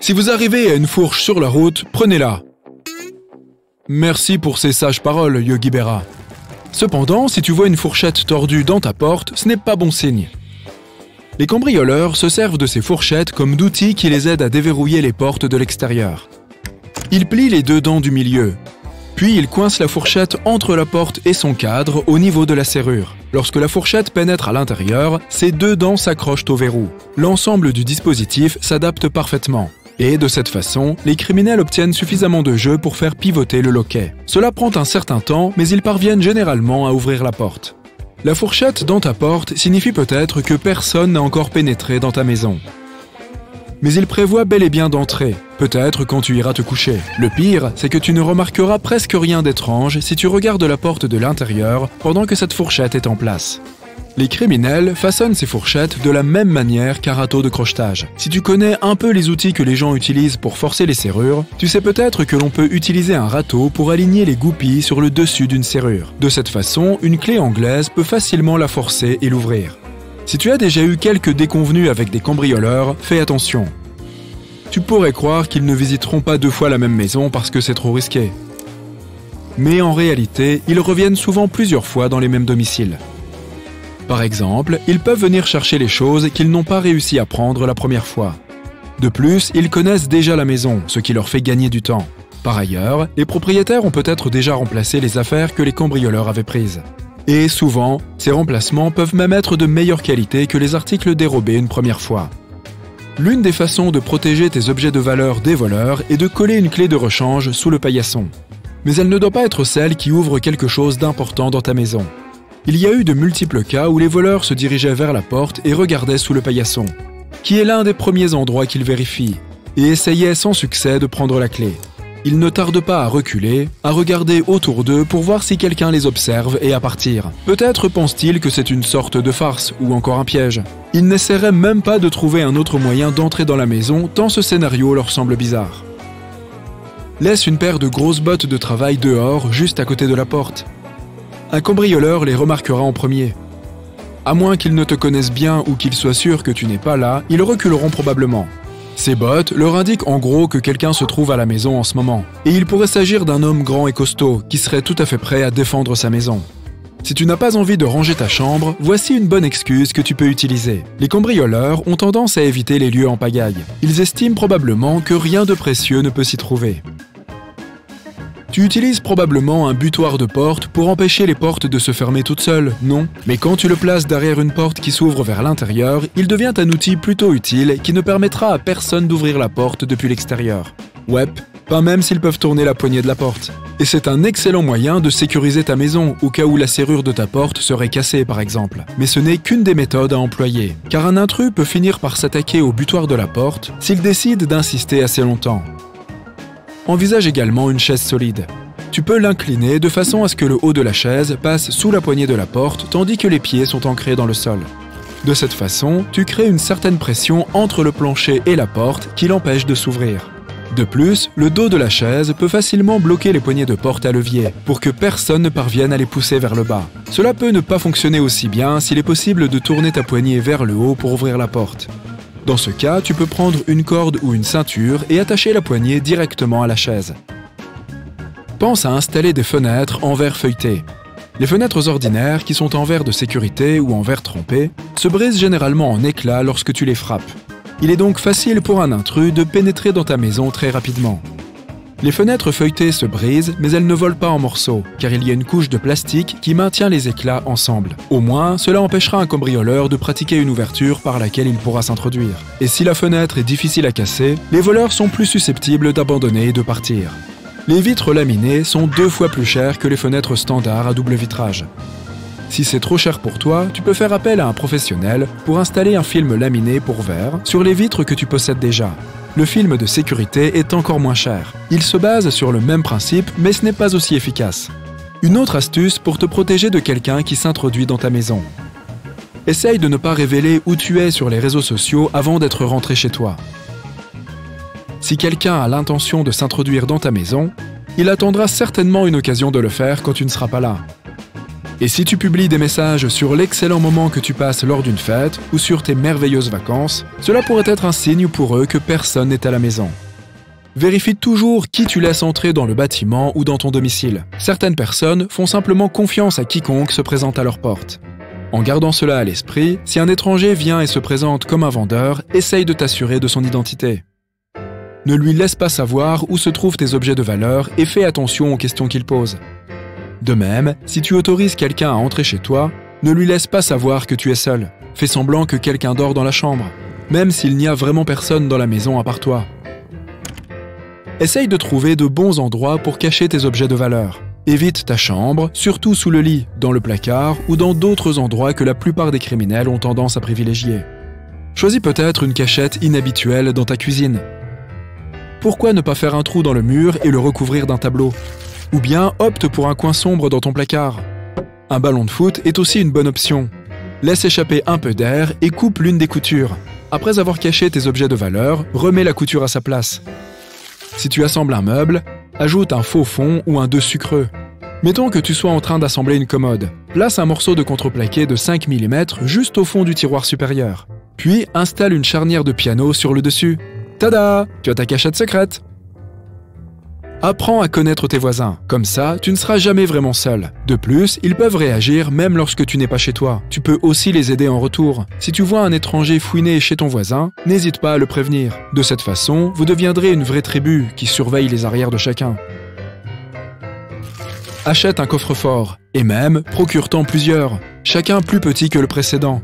Si vous arrivez à une fourche sur la route, prenez-la. Merci pour ces sages paroles, Yogi Berra. Cependant, si tu vois une fourchette tordue dans ta porte, ce n'est pas bon signe. Les cambrioleurs se servent de ces fourchettes comme d'outils qui les aident à déverrouiller les portes de l'extérieur. Ils plient les deux dents du milieu. Puis ils coincent la fourchette entre la porte et son cadre au niveau de la serrure. Lorsque la fourchette pénètre à l'intérieur, ces deux dents s'accrochent au verrou. L'ensemble du dispositif s'adapte parfaitement. Et de cette façon, les criminels obtiennent suffisamment de jeu pour faire pivoter le loquet. Cela prend un certain temps, mais ils parviennent généralement à ouvrir la porte. La fourchette dans ta porte signifie peut-être que personne n'a encore pénétré dans ta maison. Mais il prévoit bel et bien d'entrer, peut-être quand tu iras te coucher. Le pire, c'est que tu ne remarqueras presque rien d'étrange si tu regardes la porte de l'intérieur pendant que cette fourchette est en place. Les criminels façonnent ces fourchettes de la même manière qu'un râteau de crochetage. Si tu connais un peu les outils que les gens utilisent pour forcer les serrures, tu sais peut-être que l'on peut utiliser un râteau pour aligner les goupilles sur le dessus d'une serrure. De cette façon, une clé anglaise peut facilement la forcer et l'ouvrir. Si tu as déjà eu quelques déconvenues avec des cambrioleurs, fais attention. Tu pourrais croire qu'ils ne visiteront pas deux fois la même maison parce que c'est trop risqué. Mais en réalité, ils reviennent souvent plusieurs fois dans les mêmes domiciles. Par exemple, ils peuvent venir chercher les choses qu'ils n'ont pas réussi à prendre la première fois. De plus, ils connaissent déjà la maison, ce qui leur fait gagner du temps. Par ailleurs, les propriétaires ont peut-être déjà remplacé les affaires que les cambrioleurs avaient prises. Et souvent, ces remplacements peuvent même être de meilleure qualité que les articles dérobés une première fois. L'une des façons de protéger tes objets de valeur des voleurs est de coller une clé de rechange sous le paillasson. Mais elle ne doit pas être celle qui ouvre quelque chose d'important dans ta maison. Il y a eu de multiples cas où les voleurs se dirigeaient vers la porte et regardaient sous le paillasson, qui est l'un des premiers endroits qu'ils vérifient, et essayaient sans succès de prendre la clé. Ils ne tardent pas à reculer, à regarder autour d'eux pour voir si quelqu'un les observe et à partir. Peut-être pensent-ils que c'est une sorte de farce ou encore un piège. Ils n'essaieraient même pas de trouver un autre moyen d'entrer dans la maison tant ce scénario leur semble bizarre. Laisse une paire de grosses bottes de travail dehors, juste à côté de la porte. Un cambrioleur les remarquera en premier. À moins qu'ils ne te connaissent bien ou qu'ils soient sûrs que tu n'es pas là, ils reculeront probablement. Ces bottes leur indiquent en gros que quelqu'un se trouve à la maison en ce moment. Et il pourrait s'agir d'un homme grand et costaud qui serait tout à fait prêt à défendre sa maison. Si tu n'as pas envie de ranger ta chambre, voici une bonne excuse que tu peux utiliser. Les cambrioleurs ont tendance à éviter les lieux en pagaille. Ils estiment probablement que rien de précieux ne peut s'y trouver. Tu utilises probablement un butoir de porte pour empêcher les portes de se fermer toutes seules, non? Mais quand tu le places derrière une porte qui s'ouvre vers l'intérieur, il devient un outil plutôt utile qui ne permettra à personne d'ouvrir la porte depuis l'extérieur. Ouais, pas même s'ils peuvent tourner la poignée de la porte. Et c'est un excellent moyen de sécuriser ta maison, au cas où la serrure de ta porte serait cassée par exemple. Mais ce n'est qu'une des méthodes à employer, car un intrus peut finir par s'attaquer au butoir de la porte s'il décide d'insister assez longtemps. Envisage également une chaise solide. Tu peux l'incliner de façon à ce que le haut de la chaise passe sous la poignée de la porte tandis que les pieds sont ancrés dans le sol. De cette façon, tu crées une certaine pression entre le plancher et la porte qui l'empêche de s'ouvrir. De plus, le dos de la chaise peut facilement bloquer les poignées de porte à levier pour que personne ne parvienne à les pousser vers le bas. Cela peut ne pas fonctionner aussi bien s'il est possible de tourner ta poignée vers le haut pour ouvrir la porte. Dans ce cas, tu peux prendre une corde ou une ceinture et attacher la poignée directement à la chaise. Pense à installer des fenêtres en verre feuilleté. Les fenêtres ordinaires, qui sont en verre de sécurité ou en verre trempé, se brisent généralement en éclats lorsque tu les frappes. Il est donc facile pour un intrus de pénétrer dans ta maison très rapidement. Les fenêtres feuilletées se brisent, mais elles ne volent pas en morceaux, car il y a une couche de plastique qui maintient les éclats ensemble. Au moins, cela empêchera un cambrioleur de pratiquer une ouverture par laquelle il pourra s'introduire. Et si la fenêtre est difficile à casser, les voleurs sont plus susceptibles d'abandonner et de partir. Les vitres laminées sont 2 fois plus chères que les fenêtres standards à double vitrage. Si c'est trop cher pour toi, tu peux faire appel à un professionnel pour installer un film laminé pour verre sur les vitres que tu possèdes déjà. Le film de sécurité est encore moins cher. Il se base sur le même principe, mais ce n'est pas aussi efficace. Une autre astuce pour te protéger de quelqu'un qui s'introduit dans ta maison. Essaye de ne pas révéler où tu es sur les réseaux sociaux avant d'être rentré chez toi. Si quelqu'un a l'intention de s'introduire dans ta maison, il attendra certainement une occasion de le faire quand tu ne seras pas là. Et si tu publies des messages sur l'excellent moment que tu passes lors d'une fête ou sur tes merveilleuses vacances, cela pourrait être un signe pour eux que personne n'est à la maison. Vérifie toujours qui tu laisses entrer dans le bâtiment ou dans ton domicile. Certaines personnes font simplement confiance à quiconque se présente à leur porte. En gardant cela à l'esprit, si un étranger vient et se présente comme un vendeur, essaye de t'assurer de son identité. Ne lui laisse pas savoir où se trouvent tes objets de valeur et fais attention aux questions qu'il pose. De même, si tu autorises quelqu'un à entrer chez toi, ne lui laisse pas savoir que tu es seul. Fais semblant que quelqu'un dort dans la chambre, même s'il n'y a vraiment personne dans la maison à part toi. Essaye de trouver de bons endroits pour cacher tes objets de valeur. Évite ta chambre, surtout sous le lit, dans le placard ou dans d'autres endroits que la plupart des criminels ont tendance à privilégier. Choisis peut-être une cachette inhabituelle dans ta cuisine. Pourquoi ne pas faire un trou dans le mur et le recouvrir d'un tableau? Ou bien opte pour un coin sombre dans ton placard. Un ballon de foot est aussi une bonne option. Laisse échapper un peu d'air et coupe l'une des coutures. Après avoir caché tes objets de valeur, remets la couture à sa place. Si tu assembles un meuble, ajoute un faux fond ou un dessus creux. Mettons que tu sois en train d'assembler une commode. Place un morceau de contreplaqué de 5 mm juste au fond du tiroir supérieur. Puis installe une charnière de piano sur le dessus. Tada! Tu as ta cachette secrète! Apprends à connaître tes voisins. Comme ça, tu ne seras jamais vraiment seul. De plus, ils peuvent réagir même lorsque tu n'es pas chez toi. Tu peux aussi les aider en retour. Si tu vois un étranger fouiner chez ton voisin, n'hésite pas à le prévenir. De cette façon, vous deviendrez une vraie tribu qui surveille les arrières de chacun. Achète un coffre-fort, et même procure-t'en plusieurs, chacun plus petit que le précédent.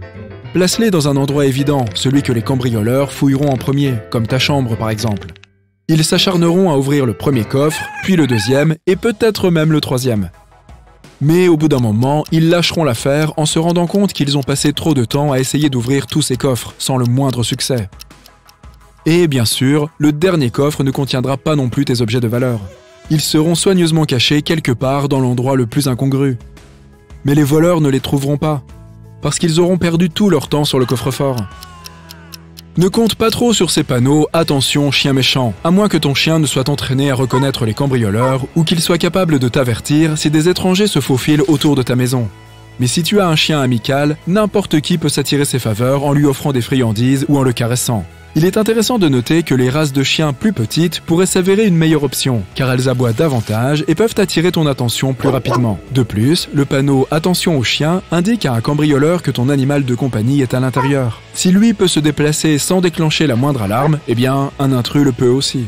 Place-les dans un endroit évident, celui que les cambrioleurs fouilleront en premier, comme ta chambre par exemple. Ils s'acharneront à ouvrir le premier coffre, puis le deuxième, et peut-être même le troisième. Mais au bout d'un moment, ils lâcheront l'affaire en se rendant compte qu'ils ont passé trop de temps à essayer d'ouvrir tous ces coffres, sans le moindre succès. Et bien sûr, le dernier coffre ne contiendra pas non plus tes objets de valeur. Ils seront soigneusement cachés quelque part dans l'endroit le plus incongru. Mais les voleurs ne les trouveront pas, parce qu'ils auront perdu tout leur temps sur le coffre-fort. Ne compte pas trop sur ces panneaux « Attention, chien méchant », à moins que ton chien ne soit entraîné à reconnaître les cambrioleurs ou qu'il soit capable de t'avertir si des étrangers se faufilent autour de ta maison. Mais si tu as un chien amical, n'importe qui peut s'attirer ses faveurs en lui offrant des friandises ou en le caressant. Il est intéressant de noter que les races de chiens plus petites pourraient s'avérer une meilleure option, car elles aboient davantage et peuvent attirer ton attention plus rapidement. De plus, le panneau « Attention aux chiens » indique à un cambrioleur que ton animal de compagnie est à l'intérieur. Si lui peut se déplacer sans déclencher la moindre alarme, eh bien, un intrus le peut aussi.